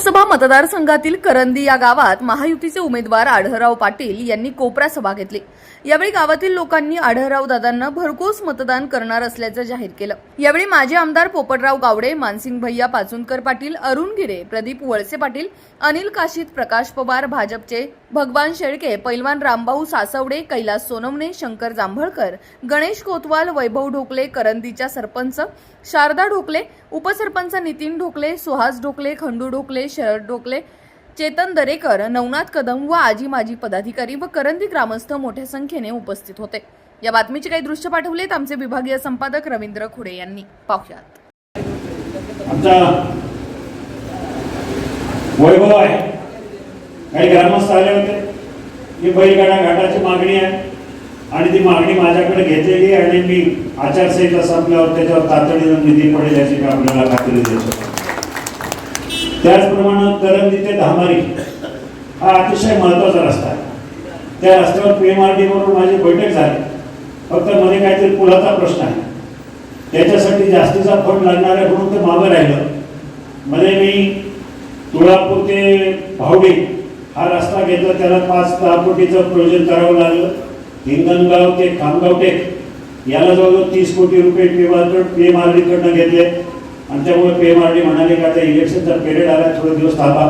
लोकसभा मतदारसंघातील करंदी या गावात महायुतीचे उमेदवार आढळराव पाटील यांनी कोपरा सभा घेतली। यावेळी गावातील लोकांनी आढळराव दादांना भरघोस मतदान करणार असल्याचं जाहीर केलं। यावेळी माजी आमदार पोपटराव गावडे, मानसिंग भैया पाचुनकर पाटील, अरुण गिरे, प्रदीप वळसे पाटील, अनिल काशीत, प्रकाश पवार, भाजपचे भगवान शेळके, पैलवान रामभाऊ सासवडे, कैलास सोनवणे, शंकर जांभळकर, गणेश कोतवाल, वैभव ढोकले, करंदीच्या सरपंच शारदा ढोकले, उपसरपंच नितीन ढोकले, सुहास ढोकले, खंडू ढोकले, शरद ढोकले, चेतन दरेकर, नवनाथ कदम व आजी माजी पदाधिकारी व करंदी ग्रामस्थ मोठ्या संख्येने उपस्थित होते। या बातमीचे काही दृश्य पाठवलेत आमचे विभागीय संपादक रवींद्र खुडे यांनी। पाहुयात। आमचा वैभव आहे, काही ग्रामस्थ आले होते की बैलगाडा घाटाची मागणी आहे आणि ती मागणी माझ्याकडे घेतलेली आणि मी आचारसंहिता संपल्यावर त्याच्यावर तातडीने निधी पडेल याची आपल्याला खात्री देतो। त्याचप्रमाणे करंदी ते धामारी हा अतिशय महत्त्वाचा रस्ता आहे। त्या रस्त्यावर PMRD वरून माझी बैठक झाली, फक्त मध्ये काहीतरी पुलाचा प्रश्न आहे, त्याच्यासाठी जास्तीचा फंड लागणार आहे म्हणून ते मागं राहिलं। मध्ये मी तुळापूर ते भावडी हा रस्ता घेतला, त्याला 5-10 कोटीचं प्रयोजन करावं लागलं। हिंगणगाव ते खामगाव टेक याला जवळजवळ 30 कोटी रुपये PMRD कडनं घेतले आणि त्यामुळे PMRD म्हणाले की आता इलेक्शनचा पिरियड आला, थोडे दिवस थांबा,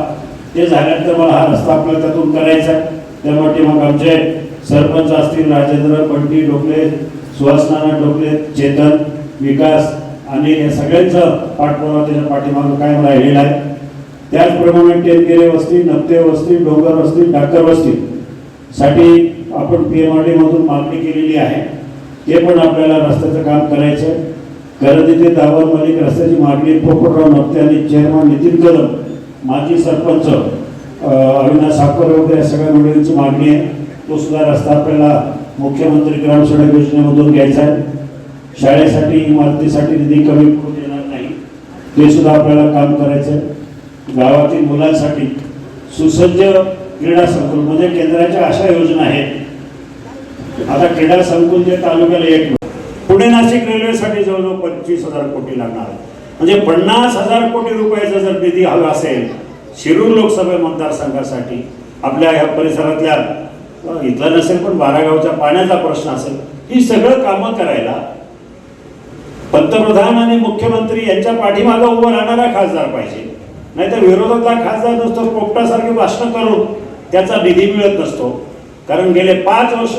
ते झाल्यानंतर मला हा रस्ता आपल्याला त्यातून करायचा। त्यामुळे मग आमचे सरपंच असतील, राजेंद्र बंटी ढोकले, सुहासनाना ढोकले, चेतन, विकास आणि या सगळ्यांचं पाठपुरावा त्याच्या पाठीमागं कायम राहिलेला आहे। त्याचप्रमाणे टेनगिरे वस्ती, नप्ते वस्ती, डोंगर वस्ती, डाकर वस्ती साठी आपण PMRD मधून मागणी केलेली आहे, ते पण आपल्याला रस्त्याचं काम करायचं। करंदी ते दावण मलिक रस्त्याची मागणी पोपटराव नप्ते आणि चेअरमन नितीन कदम, माजी सरपंच अविनाश साखर वगैरे सगळ्या मंडळींची मागणी आहे। तो सुद्धा रस्ता आपल्याला मुख्यमंत्री ग्राम सडक योजनेमधून घ्यायचा आहे। शाळेसाठी इमारतीसाठी निधी कमी करून देणार नाही, ते सुद्धा आपल्याला काम करायचं आहे। गावातील मुलांसाठी सुसज्ज क्रीडा संकुल म्हणजे केंद्राच्या अशा योजना आहेत। आता क्रीडा संकुल जे तालुक्याला एक, पुणे नाशिक रेल्वेसाठी जवळजवळ 25,000 कोटी लागणार आहे, म्हणजे 50,000 कोटी रुपयाचा जर निधी हवा असेल शिरूर लोकसभा मतदारसंघासाठी, आपल्या ह्या परिसरातल्या इथला नसेल पण 12 गावच्या पाण्याचा प्रश्न असेल, ही सगळं कामं करायला पंतप्रधान आणि मुख्यमंत्री यांच्या पाठीमागे उभा राहणारा खासदार पाहिजे। नाहीतर विरोधातला खासदार नसतो पोपटासारखी भाषणं करून त्याचा निधी मिळत नसतो। कारण गेले 5 वर्ष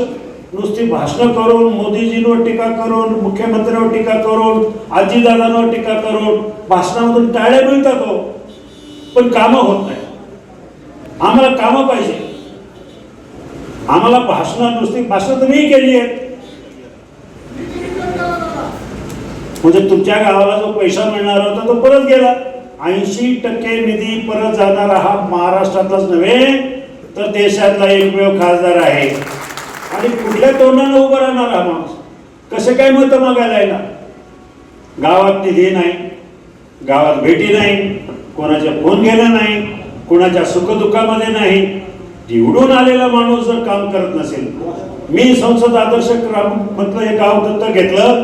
नुसती भाषणं करून, मोदीजींवर टीका करून, मुख्यमंत्र्यांवर टीका करून, आजीदादांवर टीका करून भाषणामधून टाळ्या मिळतात हो, पण कामं होत नाही। आम्हाला कामं पाहिजे, आम्हाला भाषणं नुसती भाषणं तुम्ही केली आहेत, म्हणजे तुमच्या गावाला जो पैसा मिळणार होता तो परत गेला। 80% निधी परत जाणारा हा महाराष्ट्रातलाच नव्हे तर देशातला एकमेव खासदार आहे। आणि कुठल्या तोंडाने उभं राहणार हा माणूस, कसे काय मतं मागायला येणार? गावात निधी नाही, गावात भेटी नाही, कोणाच्या फोन घेणं नाही, कोणाच्या सुखदुःखामध्ये नाही। निवडून आलेला माणूस जर काम करत नसेल, मी संसद आदर्श ग्राममधलं हे गाव दत्तक घेतलं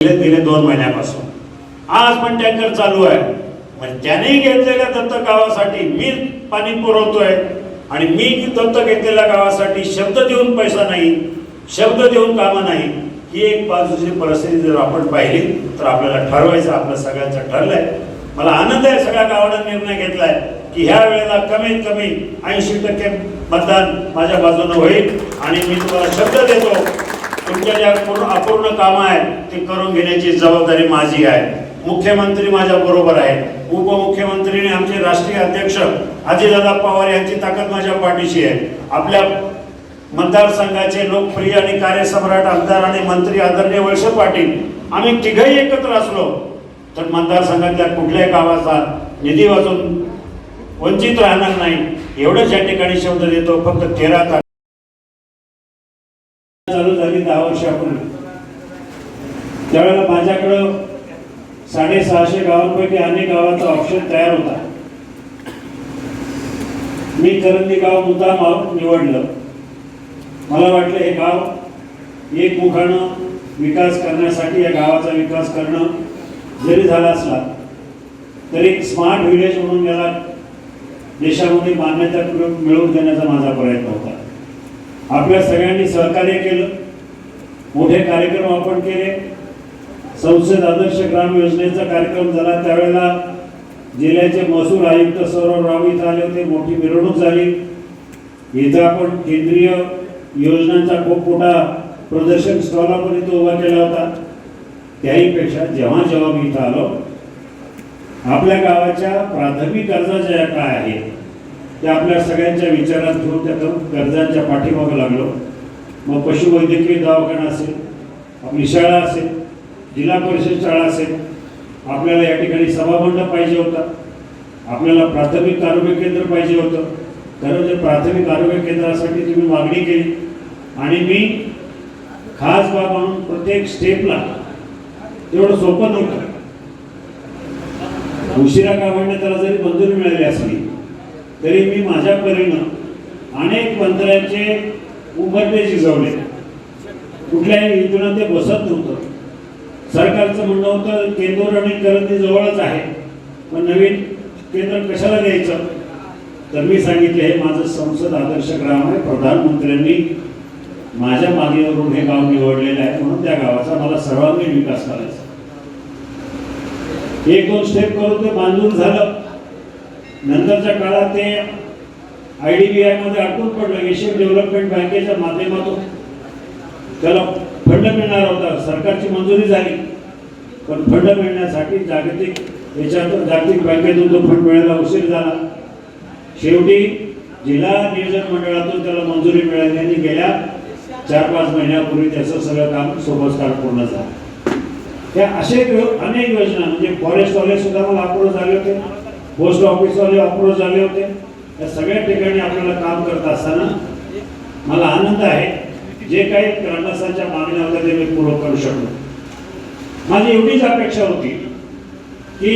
गेले 2 महिन्यापासून, आज पण टँकर चालू आहे। म्हणजे त्याने घेतलेल्या दत्तक गावासाठी मी पाणी पुरवतोय आणि मी दत्तक घेतलेल्या गावासाठी शब्द देऊन पैसा नाही, शब्द देऊन कामं नाही, ही एक बाजूची परिस्थिती जर आपण पाहिली तर आपल्याला ठरवायचं, आपलं सगळ्यांचं ठरलंय। मला आनंद आहे सगळ्या गावाने निर्णय घेतलाय की ह्या वेळेला कमीत कमी 80% मतदान माझ्या बाजूने होईल आणि मी तुम्हाला शब्द देतो, तुमच्या ज्या अपूर्ण कामं आहेत ते करून घेण्याची जबाबदारी माझी आहे। मुख्यमंत्री माझ्या बरोबर आहे, उपमुख्यमंत्री आणि आमचे राष्ट्रीय अध्यक्ष अजितदादा पवार यांची ताकद माझ्या पाठीशी आहे। आपल्या मतदारसंघाचे लोकप्रिय आणि कार्यसम्राट आमदार आणि मंत्री आदरणीय वळसे पाटील, आम्ही तिघही एकत्र असलो तर मतदारसंघातल्या कुठल्याही गावाचा निधी वाचून वंचित राहणार नाही, एवढंच या ठिकाणी शब्द देतो। फक्त 13 तारीख चालू झाली 10 वर्षापूर्वी, त्यावेळेला माझ्याकडं 650 गावांपैकी अनेक गावांचा ऑप्शन तयार होता। मी करंदी गाव मुद्दाम निवडलं। मला वाटलं हे गाव एकमुखानं विकास करण्यासाठी, या गावाचा विकास करणं जरी झाला असला तरी स्मार्ट विलेज म्हणून याला देशामध्ये मान्यता मिळवून देण्याचा माझा प्रयत्न होता. आपल्या सगळ्यांनी सहकार्य केलं, मोठे कार्यक्रम आपण केले. संसद आदर्श ग्राम योजनेचा कार्यक्रम झाला, त्यावेळेला जिल्ह्याचे महसूल आयुक्त सौरभ राव इथं आले होते. मोठी मिरवणूक झाली. इथं आपण केंद्रीय योजनांचा खूप मोठा प्रदर्शन स्टॉल आपण इथं उभा केला होता. त्याहीपेक्षा जेव्हा जेव्हा मी इथं आलो, आपल्या गावाच्या प्राथमिक गरजा ज्या काय आहेत त्या आपल्या सगळ्यांच्या विचारात घेऊन त्या गरजांच्या पाठीमागं लागलो. मग पशुवैद्यकीय दवाखाना असेल, आपली शाळा असेल, जिल्हा परिषद शाळा असेल, आपल्याला या ठिकाणी सभामंडप पाहिजे होता, आपल्याला प्राथमिक आरोग्य केंद्र पाहिजे होतं. कारण ते प्राथमिक आरोग्य केंद्रासाठी तुम्ही मागणी केली आणि मी खास बाब म्हणून प्रत्येक स्टेपला तेवढं सोपं नव्हतं. उशिरा का म्हणणं त्याला जरी मंजुरी मिळाली असली तरी मी माझ्या परीनं अनेक मंत्र्यांचे उंबरटे शिजवले. कुठल्याही योजना ते बसत नव्हतं. सरकारचं म्हणणं होतं केंद्र आणि करंदी जवळच आहे, पण नवीन केंद्र कशाला द्यायचं. तर मी सांगितले हे माझं संसद आदर्श ग्राम आहे, प्रधानमंत्र्यांनी माझ्या मागणीवरून हे गाव निवडलेलं आहे, म्हणून त्या गावाचा मला सर्वांगीण विकास करायचा. एक दोन स्टेप करून ते मंजूर झालं. नंतरच्या काळात ते IDBI मध्ये अडकून पडलं. एशियन डेव्हलपमेंट बँकेच्या माध्यमातून त्याला फंड मिळणार होता. सरकारची मंजुरी झाली, पण फंड मिळण्यासाठी जागतिक बँकेतून तो फंड मिळायला उशीर झाला. शेवटी जिल्हा नियोजन मंडळातून त्याला मंजुरी मिळाली आणि गेल्या 4-5 महिन्यापूर्वी त्याचं सगळं काम सोबतकार पूर्ण झालं. त्या असे अनेक योजना म्हणजे फॉरेस्टवाले सुद्धा मला अप्रोच झाले होते, पोस्ट ऑफिसवाले अप्रोच झाले होते. या सगळ्या ठिकाणी आपल्याला काम करत असताना मला आनंद आहे जे काही ग्रामस्थांच्या मागण्या होत्या ते मी पूर्ण करू शकलो. माझी एवढीच अपेक्षा होती की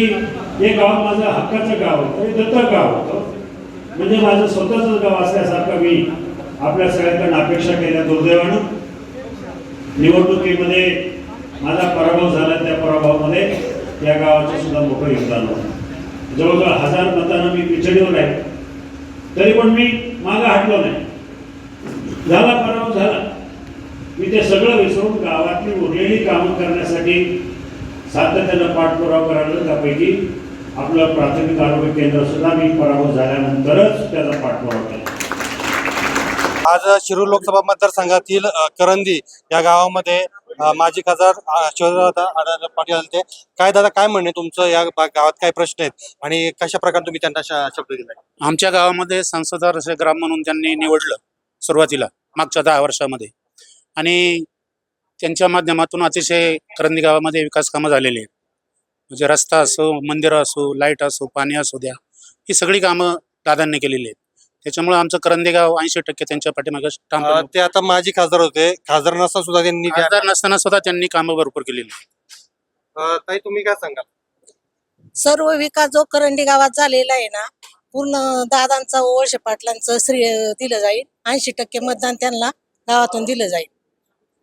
हे गाव माझं हक्काचं गाव होतं, हे दत्तक गाव होतं, म्हणजे माझं स्वतःच गाव असल्यासारखं मी आपल्या सगळ्यांकडून अपेक्षा केल्या. दुर्दैवानं निवडणुकीमध्ये माझा पराभव झाला. त्या पराभवामध्ये या गावाचं सुद्धा मोठं योगदान होतं. जवळजवळ 1000 मतांना मी पिछडीवर आहे, तरी पण मी मागं हटलो नाही. झाला पराभव झाला, मी ते सगळं विसरून गावातली उरलेली कामं करण्यासाठी सातत्यानं पाठपुरावा करायला. त्यापैकी आपलं प्राथमिक आरोग्य केंद्र सुद्धा मी पराभव झाल्यानंतरच त्याचा पाठपुरावा केला. आज शिरूर लोकसभा मतदारसंघातील करंदी या गावामध्ये माजी खासदार शिवराजदादा पाटील आले. काय दादा, काय म्हणणे तुमचं, या गावात काय प्रश्न आहेत आणि कशा प्रकारे तुम्ही त्यांना शब्द दिलाय? आमच्या गावामध्ये संसद आदर्श ग्राम म्हणून त्यांनी निवडलं सुरुवातीला मागच्या 10 वर्षामध्ये, आणि त्यांच्या माध्यमातून अतिशय करंदी गावामध्ये विकास कामं झालेली आहेत. म्हणजे रस्ता असो, मंदिरं असो, लाईट असो, पाणी असू द्या, ही सगळी कामं दादांनी केलेली आहेत. त्याच्यामुळे आमचं करंदी गाव 80% त्यांच्या पाठीमागे ठामपणे. ते आता माजी खासदार होते, खासदार नसताना सुद्धा त्यांनी खासदार नसताना सुद्धा त्यांनी कामं भरपूर केलेली आहेत. ताई, तुम्ही काय सांगाल? सर्व विकास जो करंडी गावात झालेला आहे ना, पूर्ण दादांचा वळसे पाटलांचं दिलं जाईल. 80% मतदान त्यांना गावातून दिलं जाईल.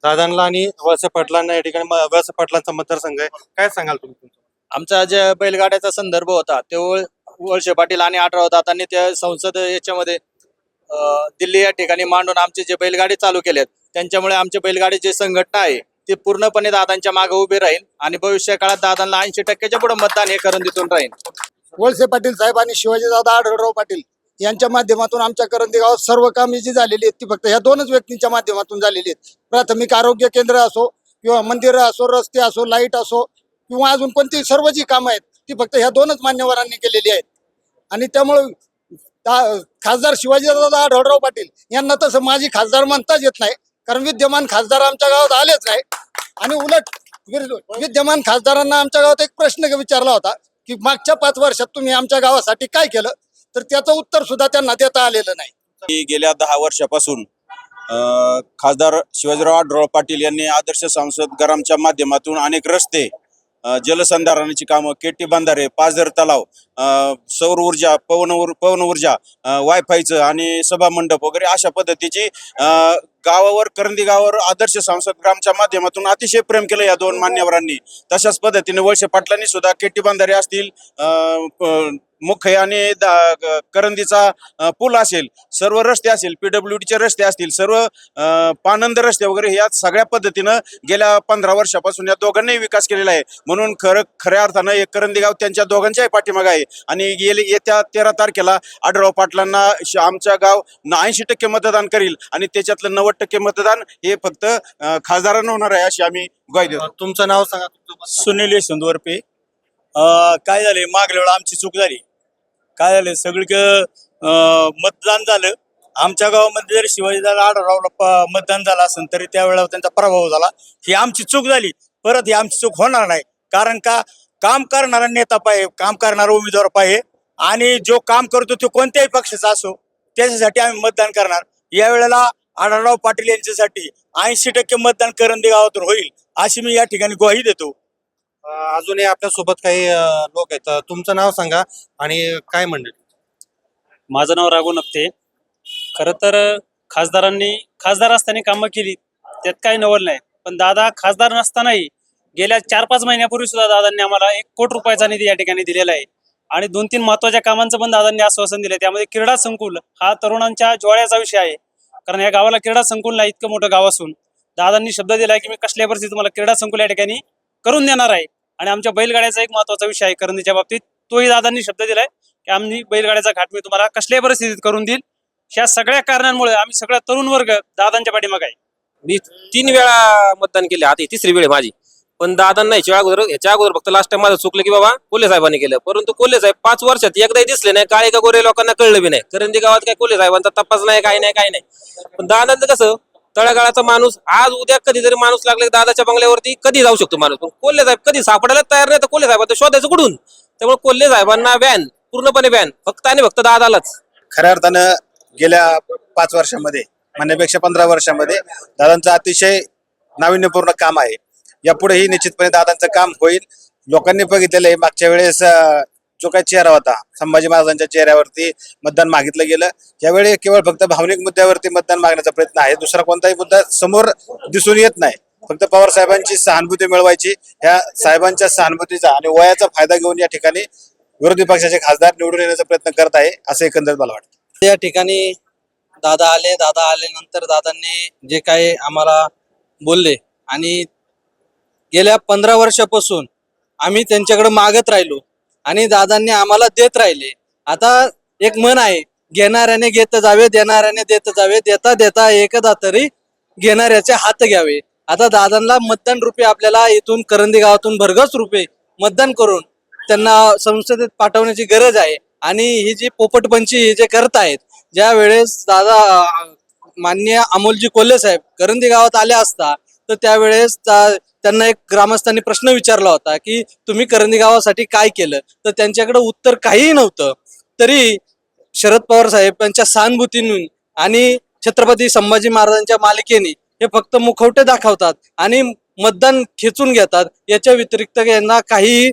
दादांना आणि वळसे पाटलांना या ठिकाणी वळसे पाटलांचा मतदारसंघ आहे, काय सांगाल तुम्ही? आमचा जे बैलगाड्याचा संदर्भ होता ते वळसे पाटील आणि आढळराव दादांनी त्या संसद याच्यामध्ये दिल्ली या ठिकाणी मांडून आमचे जे बैलगाडी चालू केलेत, त्यांच्यामुळे आमचे बैलगाडी जे संघटना आहे ती पूर्णपणे दादांच्या मागे उभी राहील आणि भविष्य काळात दादांना 80% पुढे मतदान हे करंदीतून राहील. वळसे पाटील साहेब आणि शिवाजीदादा आढळराव पाटील यांच्या माध्यमातून आमच्या करंदी गावात सर्व कामे जी झालेली आहेत ती फक्त ह्या 2च व्यक्तींच्या माध्यमातून झालेली आहेत. प्राथमिक आरोग्य केंद्र असो किंवा मंदिरं असो, रस्ते असो, लाईट असो किंवा अजून कोणती सर्व जी कामं आहेत ती फक्त ह्या 2च मान्यवरांनी केलेली आहेत. आणि त्यामुळे खासदार शिवाजीदादा आढळराव पाटील यांना तसं माजी खासदार म्हणताच येत नाही, कारण विद्यमान खासदार आमच्या गावात आलेच नाही. आणि उलट विद्यमान खासदारांना आमच्या गावात एक प्रश्न विचारला होता की मागच्या 5 वर्षात तुम्ही आमच्या गावासाठी काय केलं, तर त्याचं उत्तर सुद्धा त्यांना देता आलेलं नाही. गेल्या 10 वर्षापासून खासदार शिवाजीराव आढळराव पाटील यांनी आदर्श संसद ग्रामच्या माध्यमातून अनेक रस्ते, जलसंधारणाची कामं, केटी बंधारे, पाझर तलाव सौर ऊर्जा, पवन ऊर्जा, वायफायचं आणि सभा मंडप वगैरे अशा पद्धतीची गावावर, करंदी गावावर आदर्श संसद ग्रामच्या माध्यमातून अतिशय प्रेम केलं या दोन मान्यवरांनी. तशाच पद्धतीने वळसे पाटलांनी सुद्धा केटी बांधारे असतील, मुख्य आणि करंदीचा पूल असेल, सर्व रस्ते असेल, PWDचे रस्ते असतील, सर्व पानंद रस्ते वगैरे या सगळ्या पद्धतीनं गेल्या 15 वर्षापासून या दोघांनाही विकास केलेला आहे. म्हणून खऱ्या अर्थानं एक करंदी गाव त्यांच्या दोघांच्याही पाठीमागे आहे. आणि येत्या 13 तारखेला आढळराव पाटलांना आमच्या गाव 80% मतदान करील आणि त्याच्यातलं 90% मतदान हे फक्त खासदारांना होणार आहे अशी आम्ही ग्वाही देतो. तुमचं नाव सांगा. सुनील यशवंत वरपे. काय झाले, मागल्या वेळा आमची चूक झाली. काय झालं, सगळीकडे मतदान झालं. आमच्या गावामध्ये जर शिवाजीदादा आढळरावला मतदान झालं असेल तरी त्यावेळेला त्यांचा पराभव झाला. ही आमची चूक झाली. परत ही आमची चूक होणार नाही. कारण का, काम करणारा नेता पाहिजे, काम करणारा उमेदवार पाहिजे आणि जो काम करतो तो कोणत्याही पक्षाचा असो त्याच्यासाठी आम्ही मतदान करणार. यावेळेला आढळराव पाटील यांच्यासाठी 80% मतदान करंदी गावातून होईल अशी मी या ठिकाणी ग्वाही देतो. अजूनही आपल्या सोबत काही लोक आहेत. तुमचं नाव सांगा आणि काय म्हणणं. माझं नाव राघव नप्ते. खरं तर खासदार असताना कामं केली, त्यात काही नवल नाही. पण दादा खासदार नसतानाही गेल्या 4-5 महिन्यापूर्वी सुद्धा दादांनी आम्हाला 1 कोटी रुपयाचा निधी या ठिकाणी दिलेला आहे. आणि 2-3 महत्वाच्या कामांचं पण दादांनी आश्वासन दिलं. त्यामध्ये क्रीडा संकुल हा तरुणांच्या ज्वाळ्याचा विषय आहे. कारण या गावाला क्रीडा संकुल नाही, इतकं मोठं गाव असून दादांनी शब्द दिलाय की मी कसल्या परिस्थितीत तुम्हाला क्रीडा संकुल या ठिकाणी करून देणार आहे. आणि आमच्या बैलगाड्याचा एक महत्वाचा विषय आहे करंदीच्या बाबतीत, तोही दादांनी शब्द दिलाय की आम्ही बैलगाड्याचा घाट मी तुम्हाला कसल्याही परिस्थितीत करून देईल. ह्या सगळ्या कारणांमुळे आम्ही सगळा तरुण वर्ग दादांच्या पाठीमागे आहे. मी 3 वेळा मतदान केले, आता 3री वेळ आहे माझी. पण दादांना ह्याच्या अगोदर फक्त लास्ट टाइम माझं चुकलं की बाबा कोल्हे साहेबांनी केलं. परंतु कोल्हे साहेब 5 वर्षात एकदाही दिसले नाही. काळे का गोरे लोकांना कळलं बी नाही. करंदी गावात काय कोल्हे साहेबांचा तपास नाही, काय नाही. पण दादांचं कसं, तळागाळाचा माणूस, आज उद्या कधीतरी माणूस लागले दादाच्या बंगल्यावरती कधी जाऊ शकतो माणूस. पण कोल्हे साहेब कधी सापडायला तयार नाही, तर कोल्हे साहेब शोधायचं कुठून. त्यामुळे कोल्हे साहेबांना बॅन, पूर्णपणे बॅन, फक्त आणि फक्त दादालाच. खऱ्या अर्थानं गेल्या 5 वर्षामध्ये, म्हणण्यापेक्षा 15 वर्षामध्ये दादांचं अतिशय नाविन्यपूर्ण काम आहे. यापुढेही निश्चितपणे दादांचं काम होईल. लोकांनी बघितलेलं आहे, मागच्या वेळेस जो काही चेहरा होता संभाजी महाराजांच्या चेहऱ्यावरती मतदान मागितलं गेलं. यावेळी केवळ फक्त भावनिक मुद्द्यावरती मतदान मागण्याचा प्रयत्न आहे. दुसरा कोणताही मुद्दा समोर दिसून येत नाही. फक्त पवार साहेबांची सहानुभूती मिळवायची, ह्या साहेबांच्या सहानुभूतीचा आणि वयाचा फायदा घेऊन या ठिकाणी विरोधी पक्षाचे खासदार निवडून येण्याचा प्रयत्न करत आहे, असं एकंदरीत मला वाटतं. या ठिकाणी दादा आल्यानंतर दादांनी जे काही आम्हाला बोलले आणि गेल्या 15 वर्षापासून आम्ही त्यांच्याकडे मागत राहिलो आणि दादांनी आम्हाला देत राहिले. आता एक म्हण आहे, घेणाऱ्याने घेत जावे, देणाऱ्याने देत जावे, देता देता एकदा तरी घेणाऱ्याचे हात घ्यावे. आता दादांना मतदान रुपये आपल्याला इथून करंदी गावातून भरघोस रुपये मतदान करून त्यांना संसदेत पाठवण्याची गरज आहे. आणि ही जी पोपटपंची जे करत आहेत, ज्या वेळेस दादा माननीय अमोलजी कोल्हे साहेब करंदी गावात आले असता तर त्यावेळेस त्यांना एक ग्रामस्थांनी प्रश्न विचारला होता की तुम्ही करंदी गावासाठी काय केलं, तर त्यांच्याकडे उत्तर काहीही नव्हतं. तरी शरद पवार साहेब यांच्या सहानुभूतीने आणि छत्रपती संभाजी महाराजांच्या मालिकेने हे फक्त मुखवटे दाखवतात आणि मतदान खेचून घेतात. याच्या व्यतिरिक्त यांना काही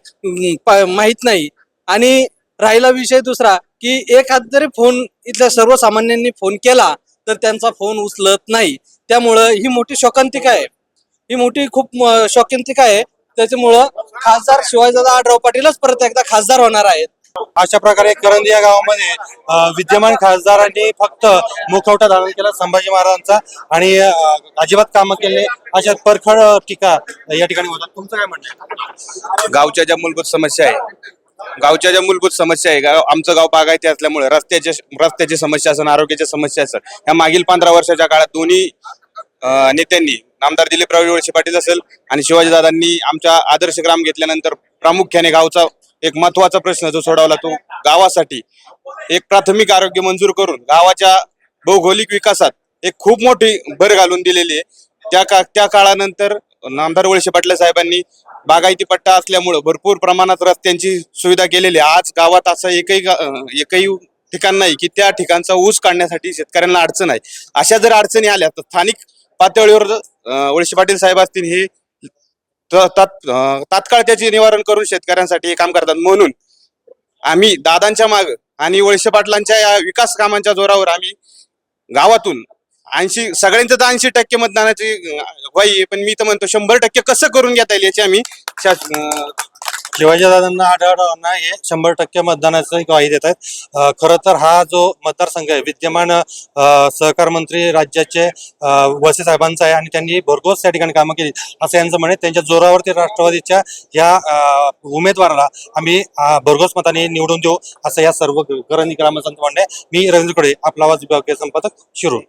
माहित नाही. आणि राहिला विषय दुसरा की एखाद जरी फोन इथल्या सर्वसामान्यांनी फोन केला तर त्यांचा फोन उचलत नाही. त्यामुळं ही मोठी शोकांतिका आहे, खूप शोकांतिका आहे. त्याच्यामुळं खासदार शिवाजीदादा आढळराव पाटीलच परत एकदा खासदार होणार आहेत. अशा प्रकारे करंदी या गावामध्ये विद्यमान खासदारांनी फक्त मुखवटा धारण केला संभाजी महाराजांचा आणि अजिबात कामं केले, अशा परखड टीका या ठिकाणी होतात. तुमचं काय म्हणणं. गावच्या ज्या मूलभूत समस्या आहे, आमचं गाव बागायती असल्यामुळे रस्त्याची समस्या असेल, आरोग्याच्या समस्या असेल, ह्या मागील 15 वर्षाच्या काळात दोन्ही नेत्यांनी, नामदार दिलीपराव वळसे पाटील असेल आणि शिवाजीदादांनी आमच्या आदर्श ग्राम घेतल्यानंतर प्रामुख्याने गावचा एक महत्वाचा प्रश्न जो सोडवला, तो गावासाठी एक प्राथमिक आरोग्य मंजूर करून गावाच्या भौगोलिक विकासात एक खूप मोठी भर घालून दिलेली आहे. त्या काळानंतर नामदार वळसे पाटील साहेबांनी बागायती पट्टा असल्यामुळे भरपूर प्रमाणात रस्त्यांची सुविधा केलेली आहे. आज गावात असं एकही ठिकाण नाही की त्या ठिकाणचा ऊस काढण्यासाठी शेतकऱ्यांना अडचण आहे. अशा जर अडचणी आल्या तर स्थानिक पातळीवर वळसे पाटील साहेब असतील हे तात्काळ त्याचे निवारण करून शेतकऱ्यांसाठी हे काम करतात. म्हणून आम्ही दादांच्या माग आणि वळसे पाटलांच्या या विकास कामांच्या जोरावर आम्ही गावातून सगळ्यांचं तर 80% मतदानाची व्हाई, पण मी तर म्हणतो 100% कसं करून घेता येईल याची आम्ही शिवाजीदादांना आढळरावांना हे 100% मतदानाचं ग्वाही देत आहेत. खरं तर हा जो मतदारसंघ आहे विद्यमान सहकार मंत्री राज्याचे वळसे साहेबांचा आहे आणि त्यांनी भरघोस त्या ठिकाणी कामं केली असं यांचं म्हणे. त्यांच्या जोरावरती राष्ट्रवादीच्या या उमेदवाराला आम्ही भरघोस मताने निवडून देऊ असं या सर्व करंदी ग्रामपंचायत म्हणणे. मी रवींद्र कडे, आपला आवाज विभागीय संपादक, शिरूर.